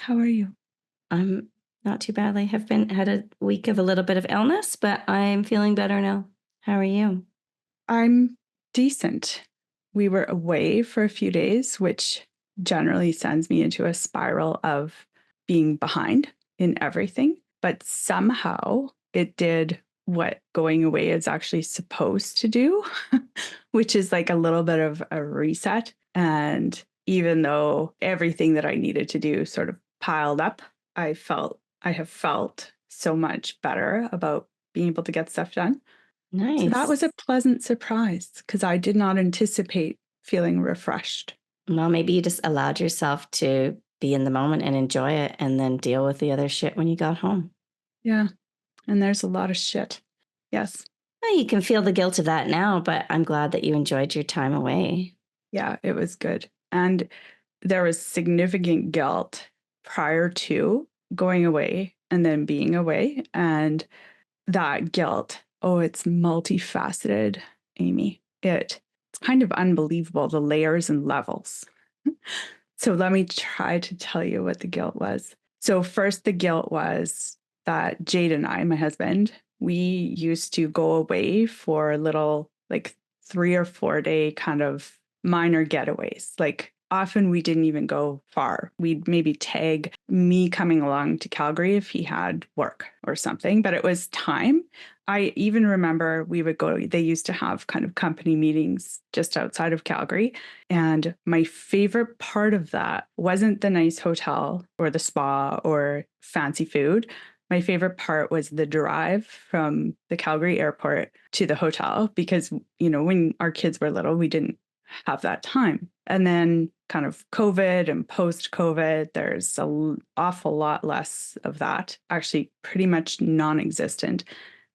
How are you? I'm not too badly. Have been had a week of a little bit of illness, but I'm feeling better now. How are you? I'm decent. We were away for a few days, which generally sends me into a spiral of being behind in everything. But somehow it did what going away is actually supposed to do, which is like a little bit of a reset. And even though everything that I needed to do sort of piled up, I have felt so much better about being able to get stuff done. So that Nice. was a pleasant surprise because I did not anticipate feeling refreshed. Well, maybe you just allowed yourself to be in the moment and enjoy it and then deal with the other shit when you got home. Yeah. And there's a lot of shit. Yes. Well, you can feel the guilt of that now, but I'm glad that you enjoyed your time away. Yeah, it was good. And there was significant guilt prior to going away and then being away. And that guilt, oh, it's multifaceted, Amy. It's kind of unbelievable, the layers and levels. So let me try to tell you what the guilt was. So, first, the guilt was that Jade and I, my husband, we used to go away for little, like 3 or 4 day kind of minor getaways. Like, often we didn't even go far. We'd maybe tag me coming along to Calgary if he had work or something, but it was time. I even remember we would go, they used to have kind of company meetings just outside of Calgary. And my favorite part of that wasn't the nice hotel or the spa or fancy food. My favorite part was the drive from the Calgary airport to the hotel because, when our kids were little, we didn't have that time. And then kind of COVID and post COVID, there's an awful lot less of that, actually pretty much non-existent.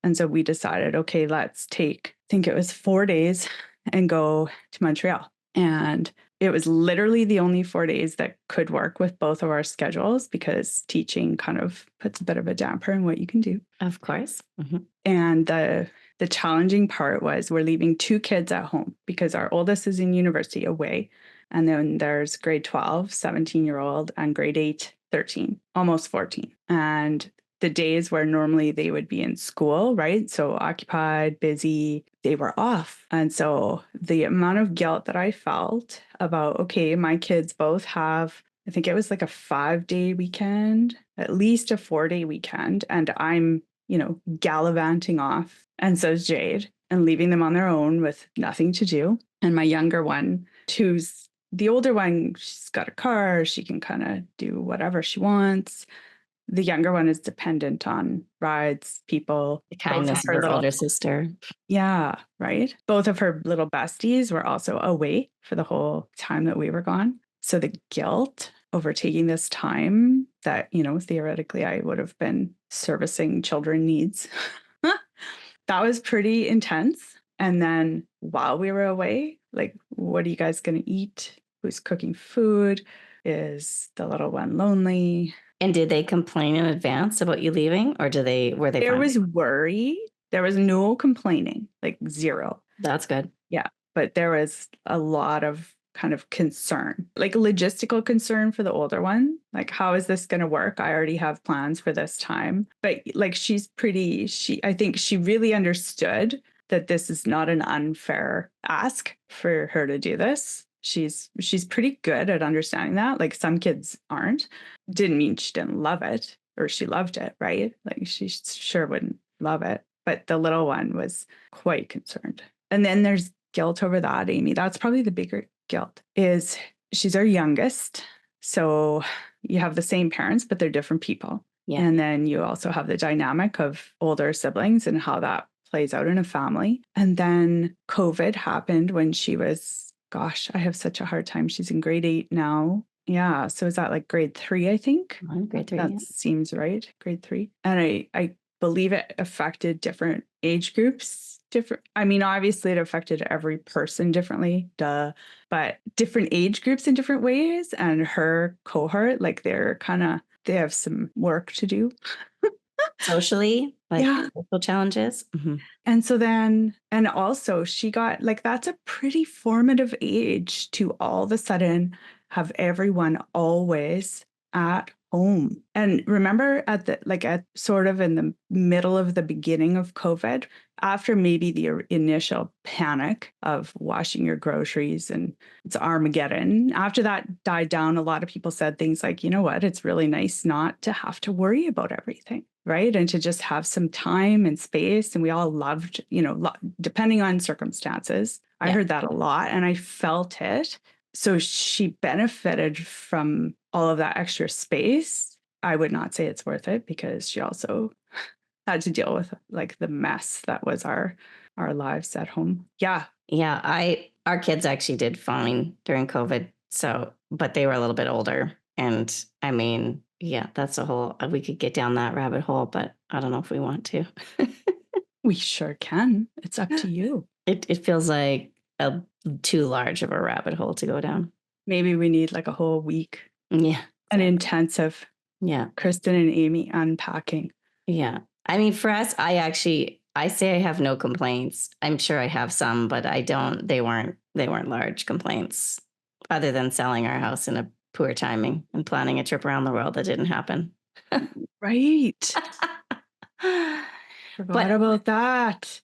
And so we decided, okay, let's take, I think it was 4 days and go to Montreal. And it was literally the only 4 days that could work with both of our schedules because teaching kind of puts a bit of a damper in what you can do. Of course. And the challenging part was we're leaving two kids at home because our oldest is in university away. And then there's grade 12, 17-year-old, and grade 8, 13, almost 14. And the days where normally they would be in school, right? So occupied, busy, they were off. And so the amount of guilt that I felt about, okay, my kids both have, I think it was like a 5 day weekend, at least a 4 day weekend. And I'm, gallivanting off. And so is Jade, and leaving them on their own with nothing to do. And my younger one, who's the older one, she's got a car, she can kind of do whatever she wants. The younger one is dependent on rides, people, The both of kindness of her his little, older sister. yeah, right. Both of her little besties were also away for the whole time that we were gone. So the guilt over taking this time that, theoretically I would have been servicing children needs, that was pretty intense. And then while we were away, like, what are you guys going to eat? Who's cooking food? Is the little one lonely? And did they complain in advance about you leaving, or were they There fine with was it? worry. There was no complaining, like zero. That's good. Yeah. But there was a lot of kind of concern, like logistical concern for the older one. Like, how is this going to work? I already have plans for this time. But like, I think she really understood that this is not an unfair ask for her to do this. She's pretty good at understanding that. Like, some kids aren't. Didn't mean she didn't love it or she loved it, right? Like, she sure wouldn't love it. But the little one was quite concerned. And then there's guilt over that, Amy. That's probably the bigger guilt is she's our youngest. So you have the same parents, but they're different people. Yeah. And then you also have the dynamic of older siblings and how that plays out in a family. And then COVID happened when she was, gosh, I have such a hard time. She's in grade 8 now. Yeah. So is that like grade 3, I think? Grade 3. That Yeah. seems right. Grade 3. And I believe it affected different age groups. I mean, obviously it affected every person differently, duh, but different age groups in different ways. And her cohort, like they have some work to do. Socially, like Yeah. social challenges. And so then, and also she got like, that's a pretty formative age to all of a sudden have everyone always at home. And remember at sort of in the middle of the beginning of COVID, after maybe the initial panic of washing your groceries and it's Armageddon, after that died down, a lot of people said things like, you know what, it's really nice not to have to worry about everything, right? And to just have some time and space. And we all loved, depending on circumstances. I heard that a lot and I felt it. So she benefited from all of that extra space. I would not say it's worth it because she also had to deal with like the mess that was our lives at home. Yeah. Yeah, our kids actually did fine during COVID. So, but they were a little bit older. And I mean, yeah, that's a whole, we could get down that rabbit hole, but I don't know if we want to. We sure can. It's up to you. It feels like too large of a rabbit hole to go down. Maybe we need like a whole week. Yeah. An intensive. Yeah. Kristen and Amy unpacking. Yeah. I mean, for us, I say I have no complaints. I'm sure I have some, but I don't. They weren't large complaints, other than selling our house in a poor timing and planning a trip around the world that didn't happen. Right. Forgot about that.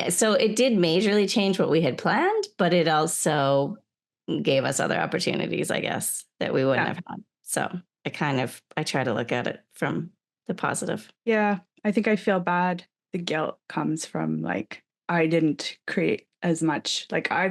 So it did majorly change what we had planned, but it also gave us other opportunities, I guess, that we wouldn't have had. So I try to look at it from the positive. Yeah. I think I feel bad. The guilt comes from like, I didn't create as much. Like I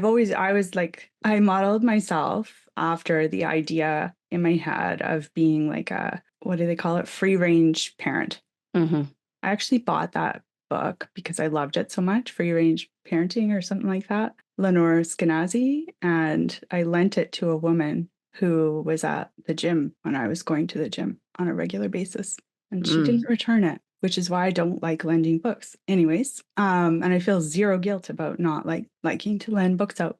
modeled myself after the idea in my head of being like what do they call it? Free range parent. Mm-hmm. I actually bought that book because I loved it so much, Free Range Parenting or something like that, Lenore Skenazy. And I lent it to a woman who was at the gym when I was going to the gym on a regular basis. And she didn't return it, which is why I don't like lending books. Anyways, and I feel zero guilt about not liking to lend books out.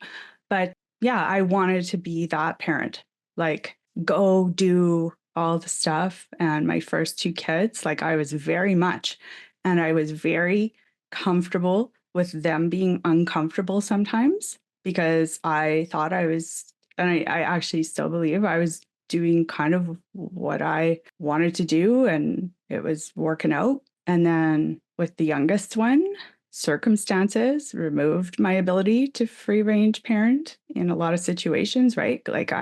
But yeah, I wanted to be that parent, like go do all the stuff. And my first two kids, like I was very much, and I was very comfortable with them being uncomfortable sometimes because I thought I was, and I actually still believe I was doing kind of what I wanted to do and it was working out. And then with the youngest one, circumstances removed my ability to free range parent in a lot of situations, right? Like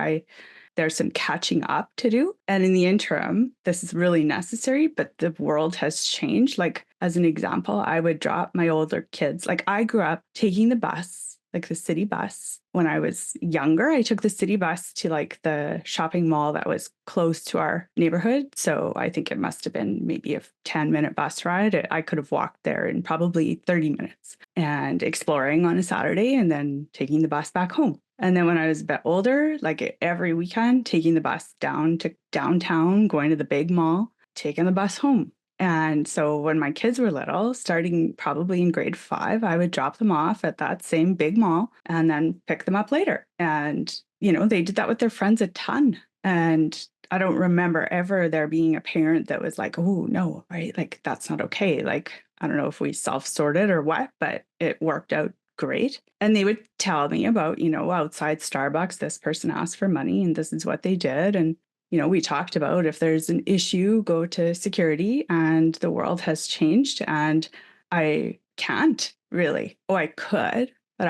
there's some catching up to do. And in the interim, this is really necessary, but the world has changed. Like, as an example, I would drop my older kids. Like, I grew up taking the bus, like the city bus. When I was younger, I took the city bus to like the shopping mall that was close to our neighborhood. So I think it must have been maybe a 10-minute bus ride. I could have walked there in probably 30 minutes and exploring on a Saturday and then taking the bus back home. And then when I was a bit older, like every weekend, taking the bus down to downtown, going to the big mall, taking the bus home. And so when my kids were little, starting probably in grade 5, I would drop them off at that same big mall and then pick them up later. And, they did that with their friends a ton. And I don't remember ever there being a parent that was like, oh, no, right? Like, that's not okay. Like, I don't know if we self-sorted or what, but it worked out great. And they would tell me about, outside Starbucks, this person asked for money and this is what they did. And, we talked about if there's an issue, go to security, and the world has changed. And I can't really, I could, but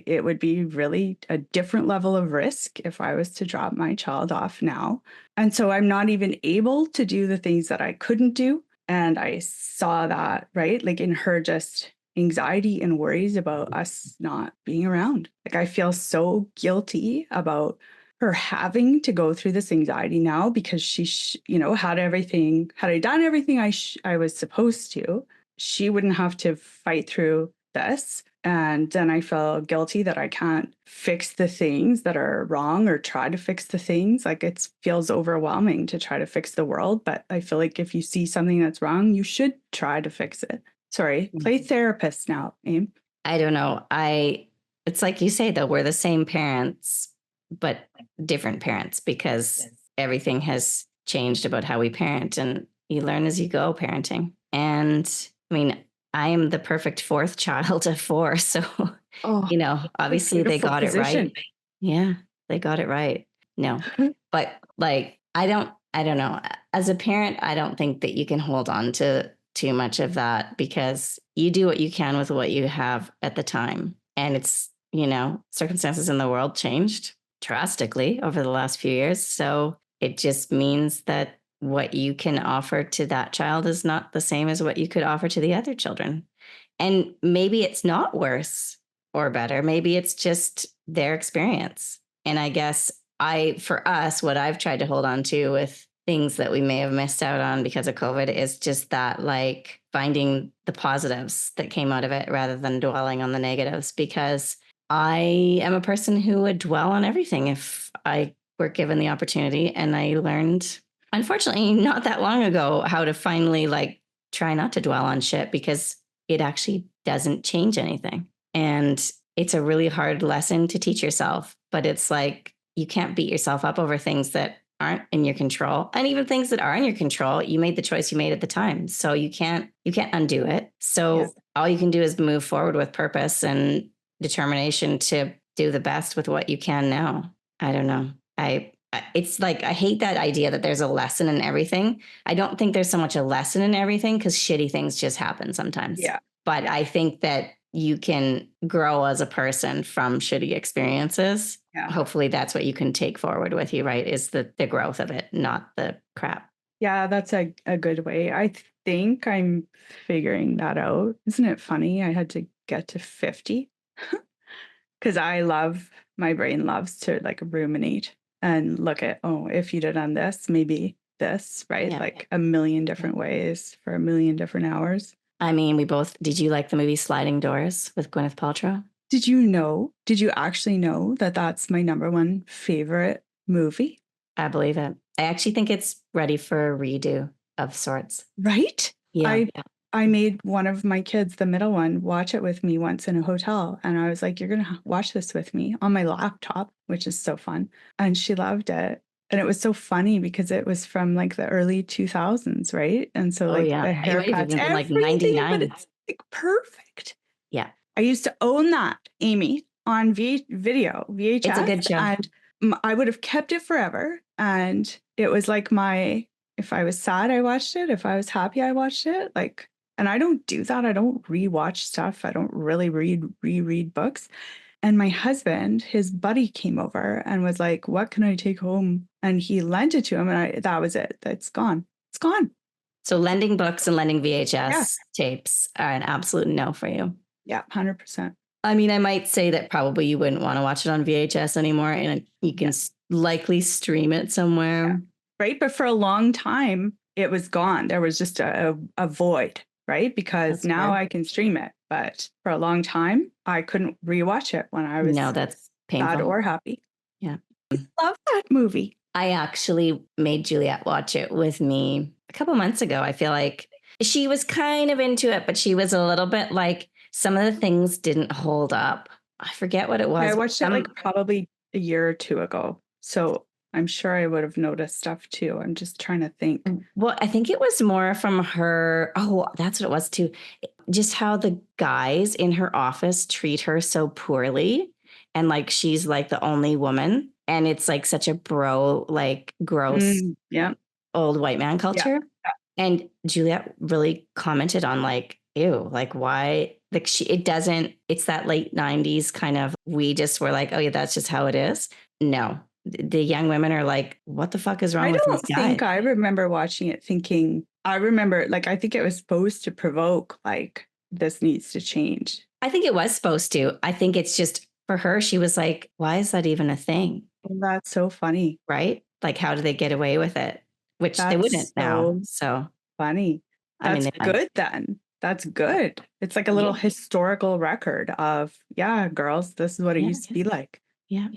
it would be really a different level of risk if I was to drop my child off now. And so I'm not even able to do the things that I couldn't do. And I saw that, right? Like in her just anxiety and worries about us not being around. Like I feel so guilty about her having to go through this anxiety now because she, had I done everything I was supposed to, she wouldn't have to fight through this. And then I feel guilty that I can't fix the things that are wrong or try to fix the things. Like it feels overwhelming to try to fix the world. But I feel like if you see something that's wrong, you should try to fix it. Sorry, play therapist now, Aim. I don't know. It's like you say, though, we're the same parents, but different parents because everything has changed about how we parent and you learn as you go parenting. And I mean, I am the perfect fourth child of 4. So, obviously they got it right. Yeah, they got it right. No, but like, I don't I don't know. As a parent, I don't think that you can hold on to too much of that because you do what you can with what you have at the time. And it's, circumstances in the world changed drastically over the last few years. So it just means that what you can offer to that child is not the same as what you could offer to the other children. And maybe it's not worse or better. Maybe it's just their experience. And I guess for us, what I've tried to hold on to with things that we may have missed out on because of COVID is just that, like, finding the positives that came out of it rather than dwelling on the negatives. Because I am a person who would dwell on everything if I were given the opportunity. And I learned, unfortunately, not that long ago, how to finally like try not to dwell on shit because it actually doesn't change anything. And it's a really hard lesson to teach yourself, but it's like you can't beat yourself up over things that aren't in your control. And even things that are in your control, you made the choice you made at the time. So you can't undo it. So Yes. all you can do is move forward with purpose and determination to do the best with what you can now. I don't know. It's like, I hate that idea that there's a lesson in everything. I don't think there's so much a lesson in everything because shitty things just happen sometimes. Yeah. But I think that you can grow as a person from shitty experiences. Yeah. Hopefully that's what you can take forward with you, right? Is the growth of it, not the crap. Yeah, that's a good way. I think I'm figuring that out. Isn't it funny? I had to get to 50 because my brain loves to like ruminate and look at, oh, if you'd have done this, maybe this, right? Yeah. Like a million different ways for a million different hours. I mean, did you like the movie Sliding Doors with Gwyneth Paltrow? Did you actually know that that's my number one favorite movie? I believe it. I actually think it's ready for a redo of sorts. Right? Yeah. I made one of my kids, the middle one, watch it with me once in a hotel. And I was like, you're going to watch this with me on my laptop, which is so fun. And she loved it. And it was so funny because it was from like the early 2000s, right? And so like the It might have haircuts, even been like everything, 99. but it's like perfect. Yeah. I used to own that, Amy, on video, VHS. It's a good show. And I would have kept it forever. And it was like if I was sad, I watched it. If I was happy, I watched it. Like, and I don't do that. I don't rewatch stuff. I don't really reread books. And my husband, his buddy came over and was like, what can I take home? And he lent it to him. And that was it. That's gone. It's gone. So lending books and lending VHS tapes are an absolute no for you. Yeah, 100%. I mean, I might say that probably you wouldn't want to watch it on VHS anymore, and you can likely stream it somewhere. Yeah. Right. But for a long time, it was gone. There was just a void, right? Because now I can stream it. But for a long time, I couldn't rewatch it when I was that's painful. sad or happy. Yeah. I love that movie. I actually made Juliet watch it with me a couple months ago. I feel like she was kind of into it, but she was a little bit like, some of the things didn't hold up. I forget what it was. I watched it like probably a year or two ago. So I'm sure I would have noticed stuff too. I'm just trying to think. Well, I think it was more from her. Oh, that's what it was too. Just how the guys in her office treat her so poorly. And like, she's like the only woman. And it's like such a like gross old white man culture. Yeah. And Juliet really commented on like, ew, like why? Like it's that late 90s kind of, we just were like, oh yeah, that's just how it is. No, the young women are like, what the fuck is wrong with this guy? I think I remember watching it thinking, I think it was supposed to provoke like, this needs to change. I think it was supposed to. I think it's just for her, she was like, why is that even a thing? Well, that's so funny. Right? Like, how do they get away with it? Which they wouldn't now. So funny. That's good then. That's good. It's like a little historical record of, girls, this is what it used to be like. Yeah.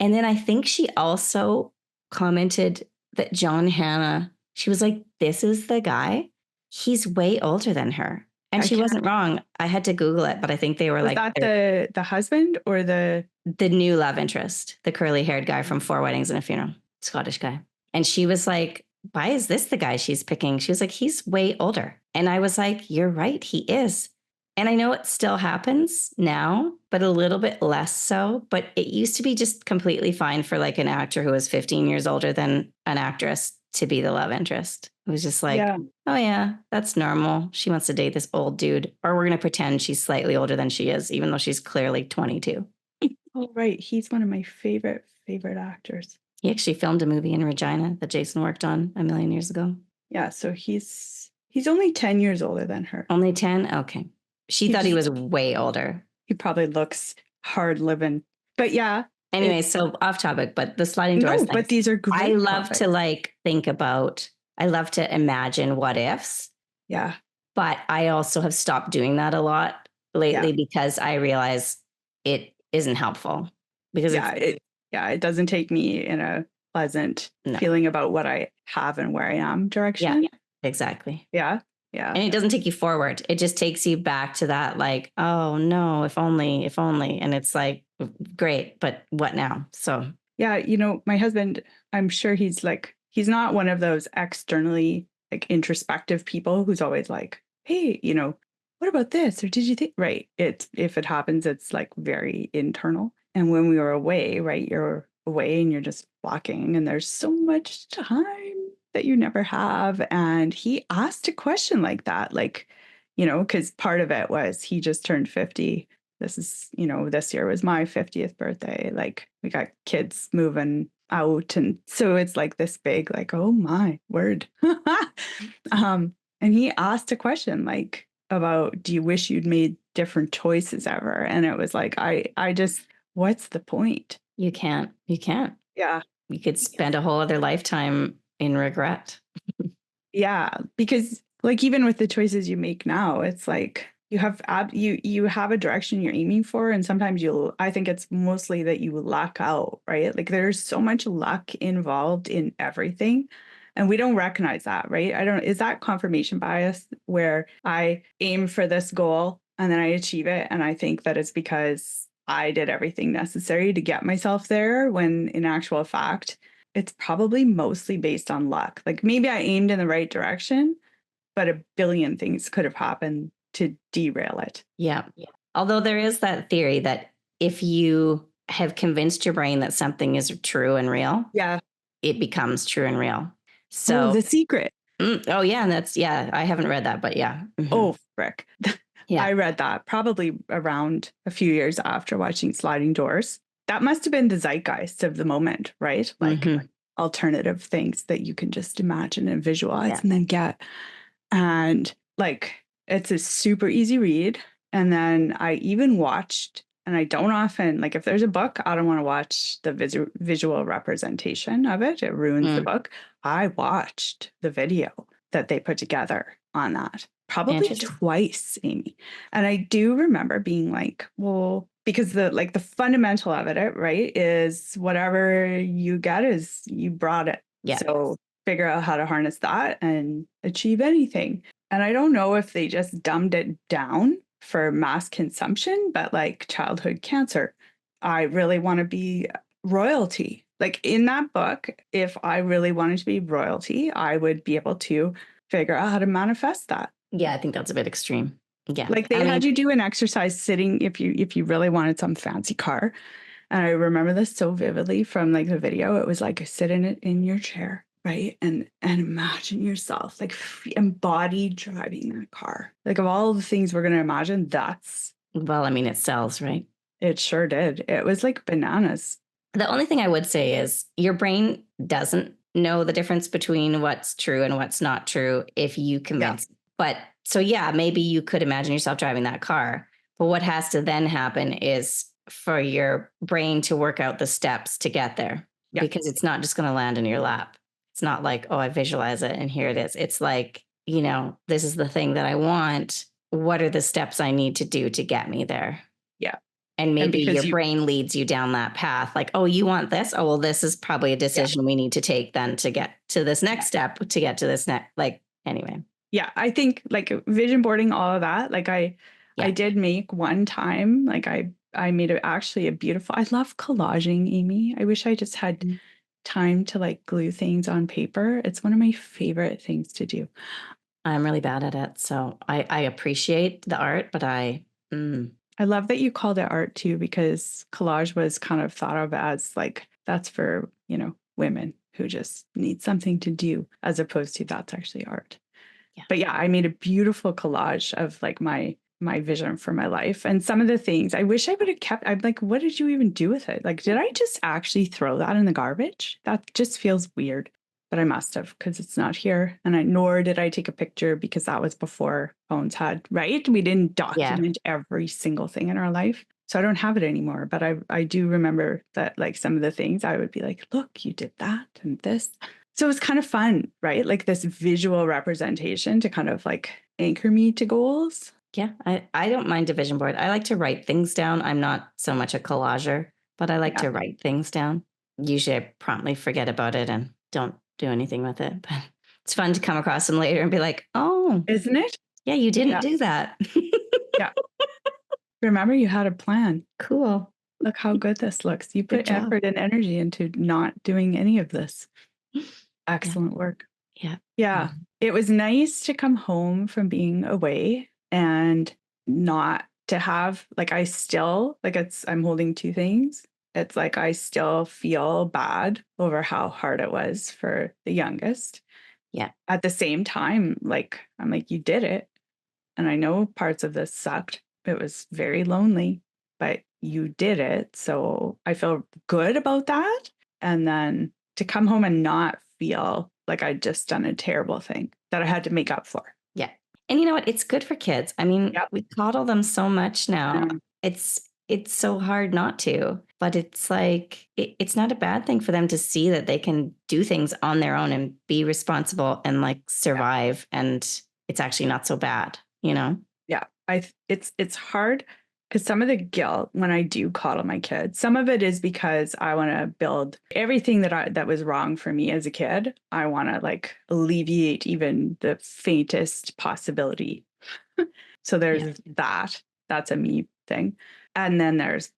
And then I think she also commented that John Hannah, she was like, this is the guy. He's way older than her. And she wasn't wrong. I had to Google it, but I think they were like. Was that the husband or the new love interest, the curly haired guy from 4 Weddings and a Funeral, Scottish guy. And she was like, why is this the guy she's picking? She was like, he's way older. And I was like, you're right, he is. And I know it still happens now, but a little bit less so. But it used to be just completely fine for like an actor who was 15 years older than an actress to be the love interest. It was just like, Yeah. oh yeah, that's normal. She wants to date this old dude, or we're going to pretend she's slightly older than she is, even though she's clearly 22. Oh, right. He's one of my favorite actors. He actually filmed a movie in Regina that Jason worked on a million years ago. Yeah, so he's only 10 years older than her. Only 10? Okay. She He thought he just- was way older. He probably looks hard living. But yeah. Anyway, so off topic, but the sliding doors No, thing. but these are great. I love topics. to like think about, I love to imagine what ifs, Yeah. but I also have stopped doing that a lot lately because I realize it isn't helpful. Because it doesn't take me in a pleasant feeling about what I have and where I am direction. Yeah, exactly. Yeah. Yeah. And it doesn't take you forward. It just takes you back to that, like, oh no, if only. And it's like, great, but what now? So yeah, my husband, I'm sure he's not one of those externally like introspective people who's always like, hey, what about this? Or did you think, right? If it happens, it's like very internal. And when we were away, right, you're away and you're just walking and there's so much time that you never have. And he asked a question like that, like, because part of it was he just turned 50. This is, this year was my 50th birthday. Like we got kids moving out. And so it's like this big, like, oh my word. And he asked a question like about, do you wish you'd made different choices ever? And it was like, I just, what's the point? You can't. Yeah. You could spend a whole other lifetime in regret. Yeah. Because like, even with the choices you make now, it's like, you have you have a direction you're aiming for, and sometimes I think it's mostly that you luck out, right? Like there's so much luck involved in everything, and we don't recognize that, right? Is that confirmation bias where I aim for this goal and then I achieve it, and I think that it's because I did everything necessary to get myself there, when in actual fact, it's probably mostly based on luck. Like maybe I aimed in the right direction, but a billion things could have happened to derail it. Yeah. Although there is that theory that if you have convinced your brain that something is true and real, it becomes true and real. So The Secret. Oh yeah, and I haven't read that, but yeah. Mm-hmm. Oh frick. Yeah. I read that probably around a few years after watching Sliding Doors. That must have been the zeitgeist of the moment, right? Like alternative things that you can just imagine and visualize and then get. And like, it's a super easy read. And then I even watched, and I don't often, like if there's a book, I don't want to watch the visual representation of it. It ruins the book. I watched the video that they put together on that. Probably twice, Amy. And I do remember being like, well, because the fundamental of it, right, is whatever you get is you brought it. Yeah. So figure out how to harness that and achieve anything. And I don't know if they just dumbed it down for mass consumption, but like childhood cancer, I really want to be royalty. Like in that book, if I really wanted to be royalty, I would be able to figure out how to manifest that. Yeah, I think that's a bit extreme. Yeah. Like they had you do an exercise sitting if you really wanted some fancy car. And I remember this so vividly from like the video. It was like sit in it in your chair, right? And imagine yourself like embody driving that car. Like of all the things we're going to imagine, it sells, right? It sure did. It was like bananas. The only thing I would say is your brain doesn't know the difference between what's true and what's not true if you convince. Yeah. But so, yeah, maybe you could imagine yourself driving that car. But what has to then happen is for your brain to work out the steps to get there, because it's not just going to land in your lap. It's not like, oh, I visualize it and here it is. It's like, this is the thing that I want. What are the steps I need to do to get me there? Yeah. And maybe your brain leads you down that path. Like, oh, you want this? Oh, well, this is probably a decision we need to take then to get to this next step, to get to this next, like, anyway. Yeah. I think like vision boarding, all of that, like I did make one time, like I made actually a beautiful, I love collaging, Amy. I wish I just had time to like glue things on paper. It's one of my favorite things to do. I'm really bad at it. So I appreciate the art, but I love that you called it art too, because collage was kind of thought of as like, that's for, women who just need something to do, as opposed to that's actually art. Yeah. But yeah, I made a beautiful collage of like my vision for my life. And some of the things I wish I would have kept. I'm like, what did you even do with it? Like, did I just actually throw that in the garbage? That just feels weird. But I must have, because it's not here. And nor did I take a picture, because that was before phones had, right? We didn't document every single thing in our life. So I don't have it anymore. But I do remember that, like, some of the things I would be like, look, you did that and this. So it was kind of fun, right? Like this visual representation to kind of like anchor me to goals. Yeah, I don't mind a vision board. I like to write things down. I'm not so much a collager, but I like Yeah. to write things down. Usually I promptly forget about it and don't do anything with it. But it's fun to come across them later and be like, oh, Isn't it? yeah, you didn't Yeah. do that. Yeah. Remember, you had a plan. Cool. Look how good this looks. You Good put job. effort and energy into not doing any of this. Yeah. Excellent work. Yeah. Yeah. It was nice to come home from being away and not to have, like, I still, like, I'm holding two things. It's like I still feel bad over how hard it was for the youngest. Yeah. At the same time, like, I'm like, you did it. And I know parts of this sucked. It was very lonely, but you did it. So I feel good about that. And then to come home and not feel like I'd just done a terrible thing that I had to make up for. Yeah. And you know what? It's good for kids. I mean, Yep. we coddle them so much now. Yeah. It's so hard not to, but it's like it's not a bad thing for them to see that they can do things on their own and be responsible and like survive, and it's actually not so bad, you know? Yeah. It's hard because some of the guilt when I do coddle my kids, some of it is because I want to build everything that was wrong for me as a kid. I want to like alleviate even the faintest possibility. So there's that. That's a me thing. And then there's,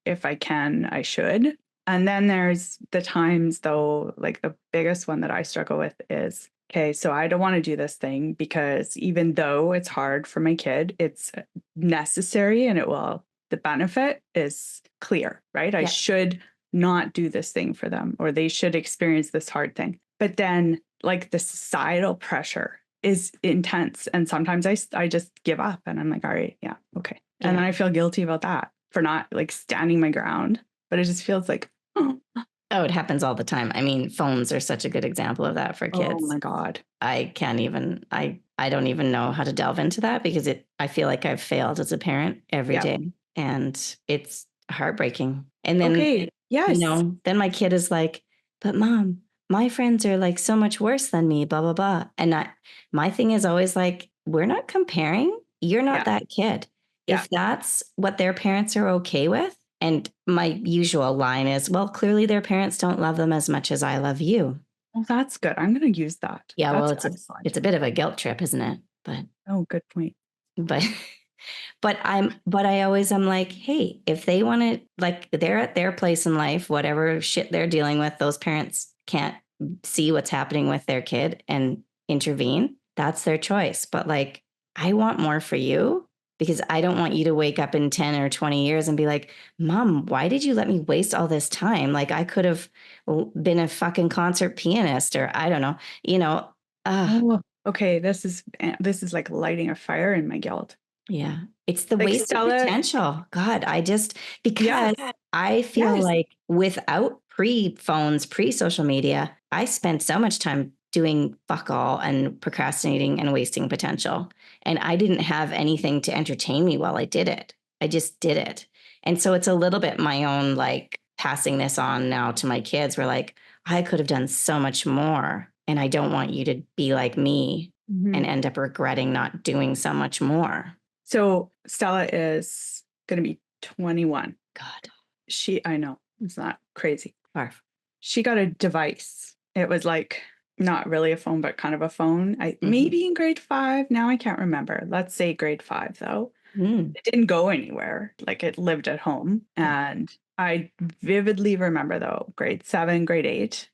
if I can, I should. And then there's the times though, like the biggest one that I struggle with is, okay, so I don't want to do this thing because even though it's hard for my kid, it's necessary and the benefit is clear, right? I should not do this thing for them, or they should experience this hard thing. But then like the societal pressure is intense. And sometimes I just give up and I'm like, all right, yeah, okay. And then I feel guilty about that for not like standing my ground. But it just feels like, oh, it happens all the time. I mean, phones are such a good example of that for kids. Oh my God. I can't even, I don't even know how to delve into that because I feel like I've failed as a parent every day, and it's heartbreaking. And then, then my kid is like, but mom, my friends are like so much worse than me, blah, blah, blah. And my thing is always like, we're not comparing. You're not that kid. If that's what their parents are okay with. And my usual line is, well, clearly their parents don't love them as much as I love you. Well, that's good. I'm going to use that. Yeah, that's well, it's a bit of a guilt trip, isn't it? But good point. But I always am like, hey, if they want to, like, they're at their place in life, whatever shit they're dealing with, those parents can't see what's happening with their kid and intervene. That's their choice. But like, I want more for you, because I don't want you to wake up in 10 or 20 years and be like, Mom, why did you let me waste all this time? Like I could have been a fucking concert pianist, or I don't know, Oh, okay. This is like lighting a fire in my guilt. Yeah. It's the waste of potential. God, because I feel like without pre-phones, pre-social media, I spent so much time doing fuck all and procrastinating and wasting potential. And I didn't have anything to entertain me while I did it. I just did it. And so it's a little bit my own, like, passing this on now to my kids. We're like, I could have done so much more. And I don't want you to be like me and end up regretting not doing so much more. So Stella is going to be 21. God. I know, it's not crazy. Barf. She got a device. It was like not really a phone, but kind of a phone. Maybe in grade 5. Now I can't remember. Let's say grade 5 though. It didn't go anywhere. Like it lived at home. And I vividly remember though, grade 7, grade 8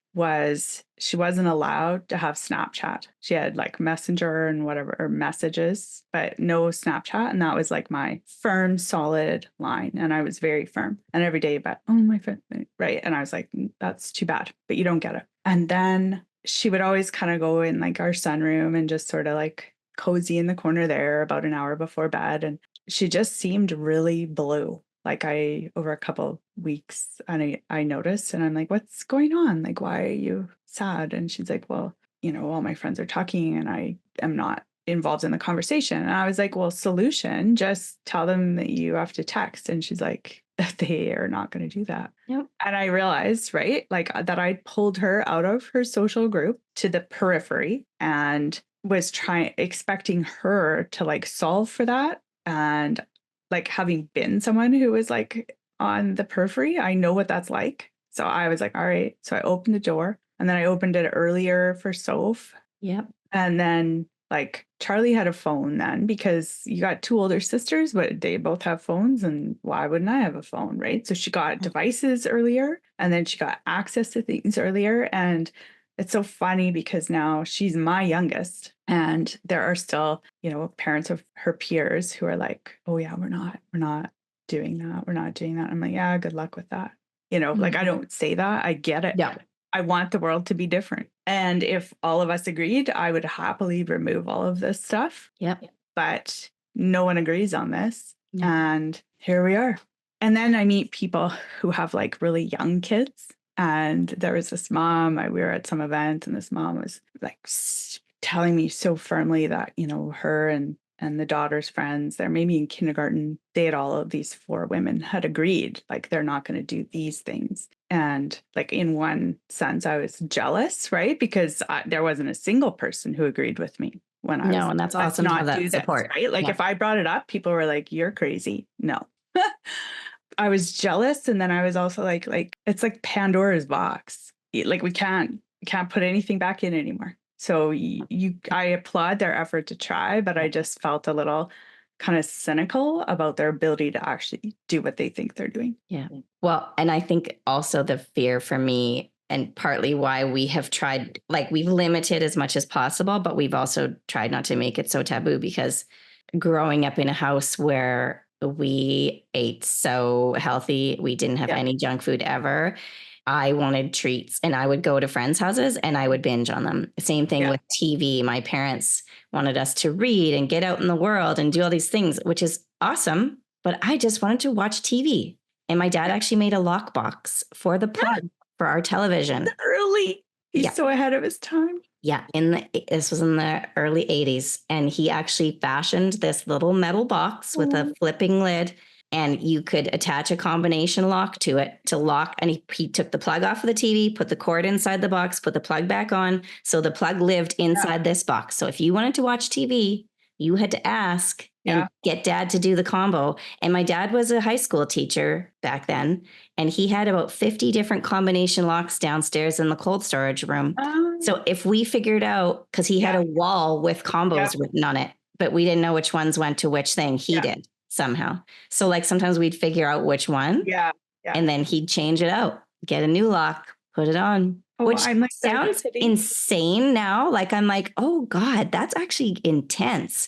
she wasn't allowed to have Snapchat. She had like Messenger and whatever, or messages, but no Snapchat. And that was like my firm, solid line. And I was very firm. And every day, but oh my friend, right. And I was like, that's too bad, but you don't get it. And then she would always kind of go in like our sunroom and just sort of like cozy in the corner there about an hour before bed. And she just seemed really blue. Like over a couple weeks, and I noticed, and I'm like, what's going on? Like, why are you sad? And she's like, well, all my friends are talking and I am not involved in the conversation. And I was like, well, solution, just tell them that you have to text. And she's like, they are not going to do that. Yep. And I realized, right, like that I pulled her out of her social group to the periphery and was expecting her to like solve for that. And like having been someone who was like on the periphery, I know what that's like. So I was like, all right. So I opened the door and then I opened it earlier for Soph. Yep. And then like Charlie had a phone then because you got two older sisters, but they both have phones. And why wouldn't I have a phone? Right. So she got devices earlier and then she got access to things earlier. And it's so funny because now she's my youngest and there are still, parents of her peers who are like, oh yeah, we're not doing that. We're not doing that. I'm like, yeah, good luck with that. Like I don't say that. I get it. Yeah. I want the world to be different. And if all of us agreed, I would happily remove all of this stuff. Yep. But no one agrees on this. Yeah. And here we are. And then I meet people who have like really young kids. And there was this mom, we were at some event, and this mom was like telling me so firmly that, her and the daughter's friends, they're maybe in kindergarten, all of these 4 women had agreed, like, they're not going to do these things. And like, in one sense, I was jealous, right? Because there wasn't a single person who agreed with me when I was. No, and that's awesome to have that support. Right? Like, if I brought it up, people were like, you're crazy. No. I was jealous. And then I was also like, it's like Pandora's box. Like, we can't put anything back in anymore. So I applaud their effort to try, but I just felt a little kind of cynical about their ability to actually do what they think they're doing. Yeah. Well, and I think also the fear for me, and partly why we have tried, like, we've limited as much as possible, but we've also tried not to make it so taboo, because growing up in a house where we ate so healthy, we didn't have any junk food ever. I wanted treats and I would go to friends' houses and I would binge on them. Same thing with TV. My parents wanted us to read and get out in the world and do all these things, which is awesome. But I just wanted to watch TV. And my dad actually made a lockbox for the plug for our television. Early. He's so ahead of his time. Yeah. This was in the early 80s. And he actually fashioned this little metal box with a flipping lid. And you could attach a combination lock to it to lock. And he took the plug off of the TV, put the cord inside the box, put the plug back on. So the plug lived inside this box. So if you wanted to watch TV, you had to ask and get dad to do the combo. And my dad was a high school teacher back then. And he had about 50 different combination locks downstairs in the cold storage room. So if we figured out, because he had a wall with combos written on it, but we didn't know which ones went to which thing, he did somehow. So like sometimes we'd figure out which one and then he'd change it out, get a new lock, put it on, which sounds insane now. Like, I'm like, oh God, that's actually intense.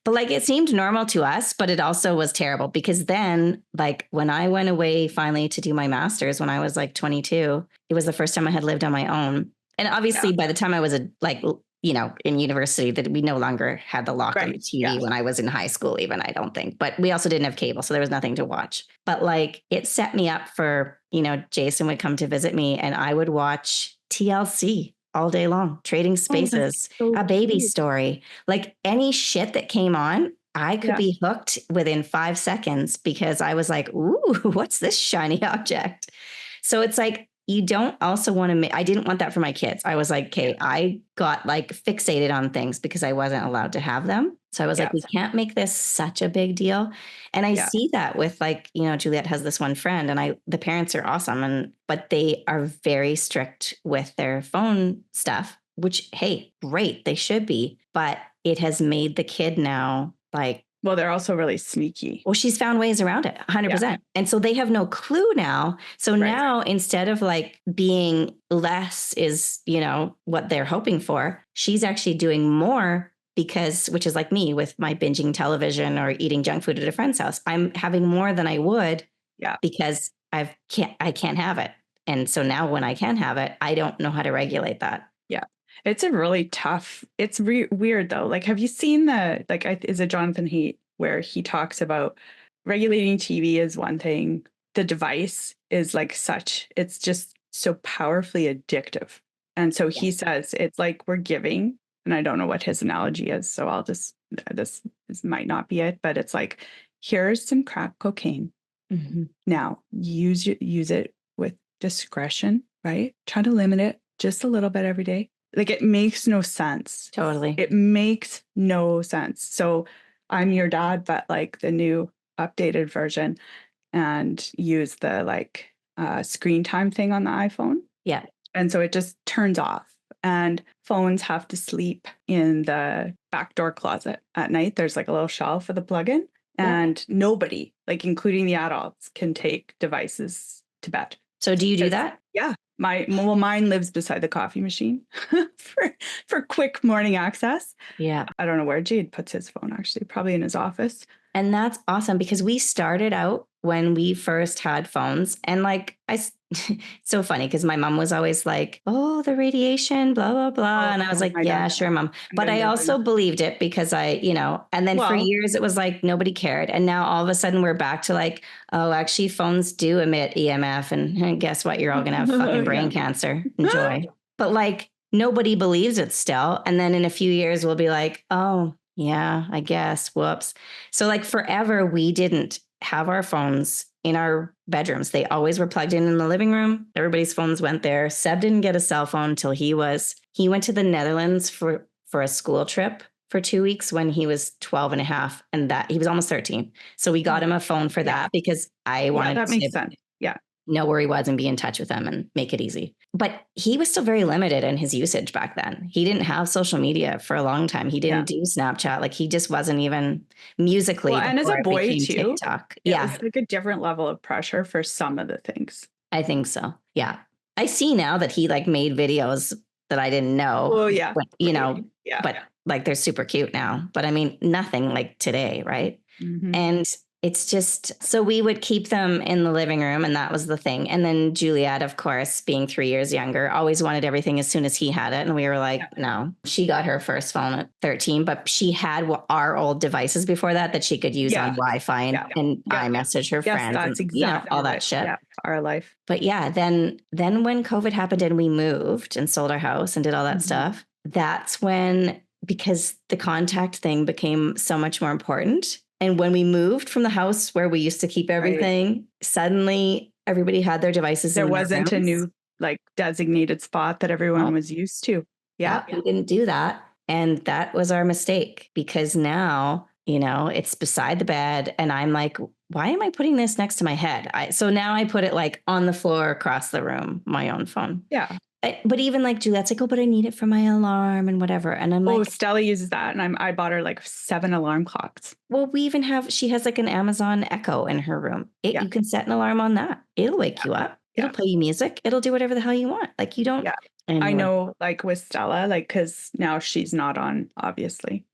But like, it seemed normal to us, but it also was terrible, because then like when I went away finally to do my master's when I was like 22, it was the first time I had lived on my own. And obviously by the time I was in university, that we no longer had the lock on the TV when I was in high school, even, I don't think. But we also didn't have cable, so there was nothing to watch. But like, it set me up for, Jason would come to visit me and I would watch TLC all day long, Trading Spaces, A Baby Story, like any shit that came on. I could be hooked within 5 seconds because I was like, ooh, what's this shiny object? So it's like, you don't also want to I didn't want that for my kids. I was like, okay, I got like fixated on things because I wasn't allowed to have them. So I was like, we can't make this such a big deal. And I see that with like, Juliet has this one friend and the parents are awesome. But they are very strict with their phone stuff, which, hey, great. They should be, but it has made the kid now like, well, they're also really sneaky. Well, she's found ways around it 100%. Yeah. And so they have no clue now. So now instead of like being less is, what they're hoping for, she's actually doing more which is like me with my binging television or eating junk food at a friend's house. I'm having more than I would because I can't have it. And so now when I can have it, I don't know how to regulate that. Yeah. It's a really tough, it's weird though. Like, have you seen is it Jonathan Haidt where he talks about regulating TV is one thing. The device is like it's just so powerfully addictive. And so he says it's like we're giving, and I don't know what his analogy is. So this might not be it, but it's like, here's some crack cocaine. Mhm. Now use it with discretion, right? Try to limit it just a little bit every day. Like, it makes no sense. Totally. It makes no sense. So I'm your dad, but like the new updated version, and use the screen time thing on the iPhone. Yeah. And so it just turns off. And phones have to sleep in the backdoor closet at night. There's like a little shelf for the plug-in. And nobody, like including the adults, can take devices to bed. So do you do that? Yeah. Mine lives beside the coffee machine for quick morning access. Yeah. I don't know where Jade puts his phone, actually, probably in his office. And that's awesome because we started out when we first had phones, and like it's so funny because my mom was always like, "Oh, the radiation, blah blah blah," and I was like, "Yeah, sure, mom." But I also believed it because and then for years it was like nobody cared, and now all of a sudden we're back to like, oh, actually, phones do emit EMF, and guess what? You're all gonna have fucking brain cancer. Enjoy. But like nobody believes it still, and then in a few years we'll be like, oh. Yeah, I guess. Whoops. So like forever, we didn't have our phones in our bedrooms. They always were plugged in the living room. Everybody's phones went there. Seb didn't get a cell phone until he went to the Netherlands for a school trip for 2 weeks when he was 12 and a half, and that he was almost 13. So we got him a phone for that because I wanted that makes to sense. Yeah. Know where he was and be in touch with him and make it easy. But he was still very limited in his usage back then. He didn't have social media for a long time. He didn't do Snapchat. Like he just wasn't even musically. Well, and as a boy too, TikTok. It was like a different level of pressure for some of the things. I think so. Yeah. I see now that he like made videos that I didn't know. Oh yeah. But, but like they're super cute now. But I mean, nothing like today, right? Mm-hmm. And it's just, so we would keep them in the living room, and that was the thing. And then Juliet, of course, being 3 years younger, always wanted everything as soon as he had it. And we were like, no. She got her first phone at 13, but she had our old devices before that she could use on Wi-Fi and iMessage her friends. That's and, exactly all that shit. Yeah, our life. But yeah, then when COVID happened and we moved and sold our house and did all that stuff, that's when, because the contact thing became so much more important. And when we moved from the house where we used to keep everything, suddenly everybody had their devices. There wasn't a new designated spot that everyone was used to. Yeah. We didn't do that. And that was our mistake, because now, it's beside the bed and I'm like, why am I putting this next to my head? So now I put it like on the floor across the room, my own phone. Yeah. But even like Juliet's like, oh, but I need it for my alarm and whatever. And I'm like, Stella uses that. And I bought her like 7 alarm clocks. Well, she has like an Amazon Echo in her room. You can set an alarm on that. It'll wake you up. It'll play you music. It'll do whatever the hell you want. Like you don't. Yeah. Anyway. I know, like with Stella, because now she's not on, obviously,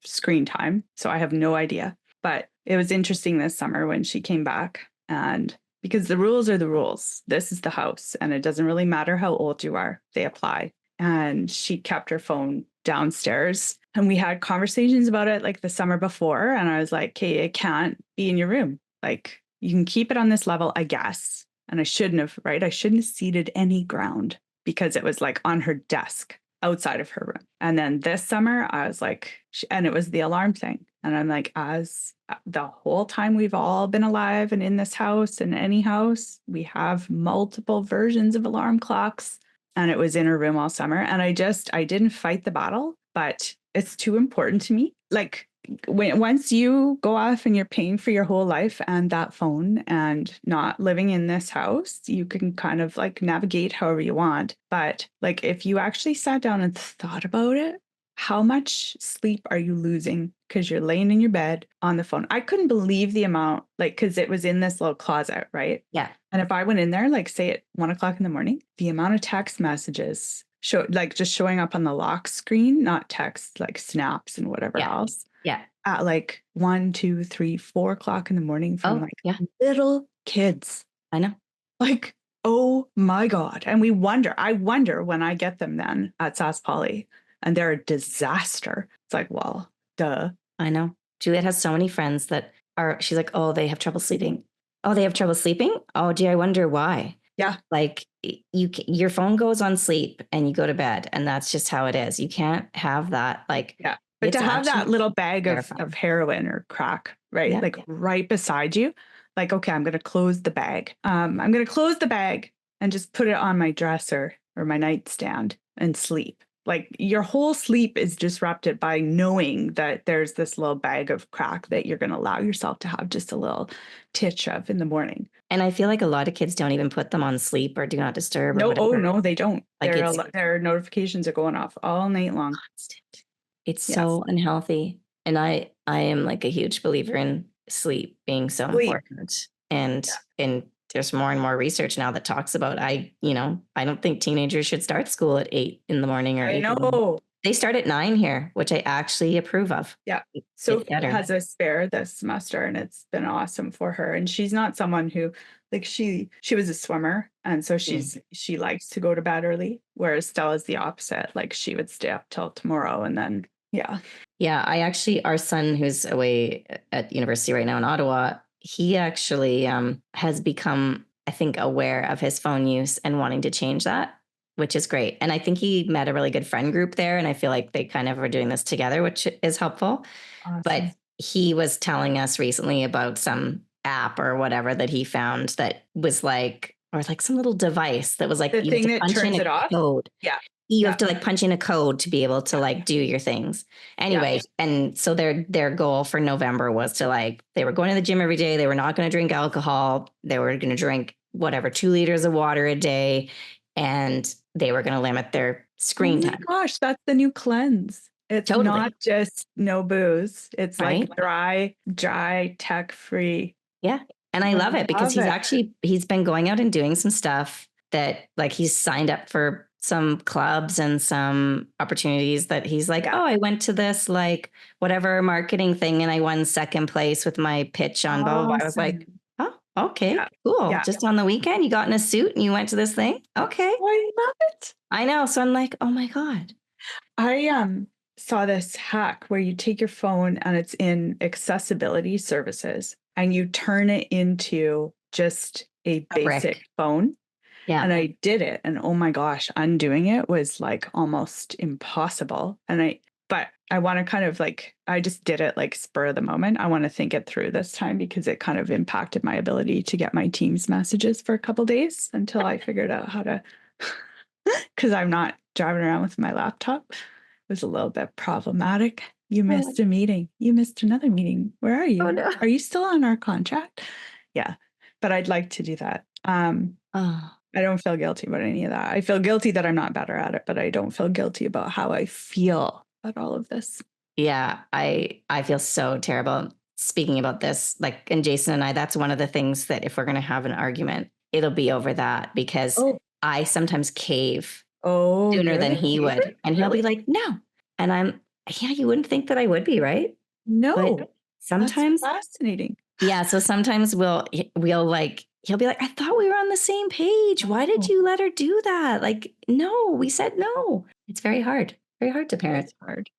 screen time. So I have no idea. But it was interesting this summer when she came back, and because the rules are the rules. This is the house, and it doesn't really matter how old you are. They apply. And she kept her phone downstairs, and we had conversations about it like the summer before. And I was like, okay, it can't be in your room. Like you can keep it on this level, I guess. And I shouldn't have, right? I shouldn't have ceded any ground because it was like on her desk outside of her room. And then this summer I was like, and it was the alarm thing. And I'm like, as the whole time we've all been alive and in this house and any house, we have multiple versions of alarm clocks. And it was in her room all summer. And I didn't fight the battle, but it's too important to me. Like once you go off and you're paying for your whole life and that phone and not living in this house, you can kind of like navigate however you want. But like if you actually sat down and thought about it, how much sleep are you losing because you're laying in your bed on the phone? I couldn't believe the amount, because it was in this little closet, right? Yeah. And if I went in there, like say at 1 o'clock in the morning, the amount of text messages just showing up on the lock screen, not text, like snaps and whatever else. Yeah. At like 1, 2, 3, 4 o'clock in the morning from little kids. I know. Like Oh my God. And I wonder when I get them then at Sass Poly and they're a disaster. It's like, well, duh. I know. Juliet has so many friends that she's like, oh, they have trouble sleeping. Oh, they have trouble sleeping? Oh, gee, I wonder why. Yeah. Like your phone goes on sleep and you go to bed, and that's just how it is. You can't have that. Like, yeah. But to have that little bag of heroin or crack, right? Yeah. Like right beside you, like, okay, I'm going to close the bag. I'm going to close the bag and just put it on my dresser or my nightstand and sleep. Like your whole sleep is disrupted by knowing that there's this little bag of crack that you're going to allow yourself to have just a little titch of in the morning. And I feel like a lot of kids don't even put them on sleep or do not disturb. No, or whatever. oh no, they don't. Like their notifications are going off all night long. Constant. It's so unhealthy. And I am like a huge believer in sleep being so important. And there's more and more research now that talks about I don't think teenagers should start school at 8 in the morning or 8. I know. They start at 9 here, which I actually approve of. Yeah. Sophie has a spare this semester and it's been awesome for her. And she's not someone who like she was a swimmer. And so she likes to go to bed early, whereas Stella's the opposite. Like she would stay up till tomorrow and then yeah. Yeah. Our son who's away at university right now in Ottawa, he actually has become, I think, aware of his phone use and wanting to change that, which is great. And I think he met a really good friend group there. And I feel like they kind of are doing this together, which is helpful. Awesome. But he was telling us recently about some app or whatever that he found that was like, or like some little device that was like, the thing that turns it off. Code. Yeah. You have to like punch in a code to be able to like do your things. Anyway, and so their goal for November was to like, they were going to the gym every day. They were not going to drink alcohol. They were going to drink 2 liters of water a day. And they were going to limit their screen time. Gosh, that's the new cleanse. It's not just no booze. It's like dry, tech free. Yeah. And I love it because he's been going out and doing some stuff that like he's signed up for some clubs and some opportunities that he's like, oh, I went to this like whatever marketing thing and I won second place with my pitch on blah, blah, blah. I was like, oh, okay, cool. Yeah. Just on the weekend, you got in a suit and you went to this thing. Okay. I love it. I know. So I'm like, oh my God. I saw this hack where you take your phone and it's in accessibility services and you turn it into just a basic phone. Yeah. And I did it. And oh my gosh, undoing it was like almost impossible. But I want to kind of like, I just did it like spur of the moment. I want to think it through this time because it kind of impacted my ability to get my team's messages for a couple of days until I figured out how to, because I'm not driving around with my laptop. It was a little bit problematic. You missed a meeting. You missed another meeting. Where are you? Oh, no. Are you still on our contract? Yeah. But I'd like to do that. I don't feel guilty about any of that. I feel guilty that I'm not better at it, but I don't feel guilty about how I feel about all of this. Yeah, I feel so terrible speaking about this. Like, and Jason and I, that's one of the things that if we're going to have an argument, it'll be over that because I sometimes cave sooner than he would. And he'll be like, no. And I'm, you wouldn't think that I would be, right? No. But sometimes. That's fascinating. Yeah. So sometimes we'll like, he'll be like, I thought we were on the same page. Why did you let her do that? Like, no, we said no. It's very hard to parent. It's hard.